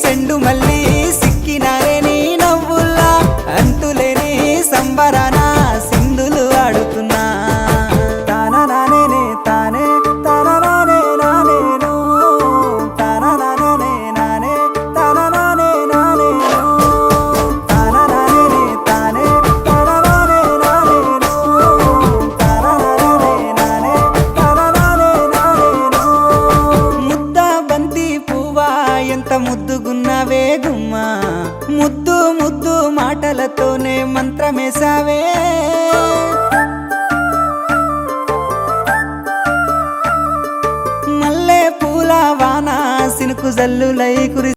సెండు మళ్ళీ సిక్కినారే నీ నవ్వుల్లా అంతులేని సంబరాన సింధులు ఆడుతున్నా తాననానే తానే తాననానే నానేను తాననానే నానే తాననానే నానేను తాననానే తానే తాననానే నానేను తాననానే నానే తాననానే నానేను ముద్ద బంతి పువ్వా ఎంత ముద్దుగున్నావే గుమ్మా ముద్దు ముద్దు మాటలతోనే మంత్రమేసావే మల్లె పూల వాన సినుకు జల్లులై కురి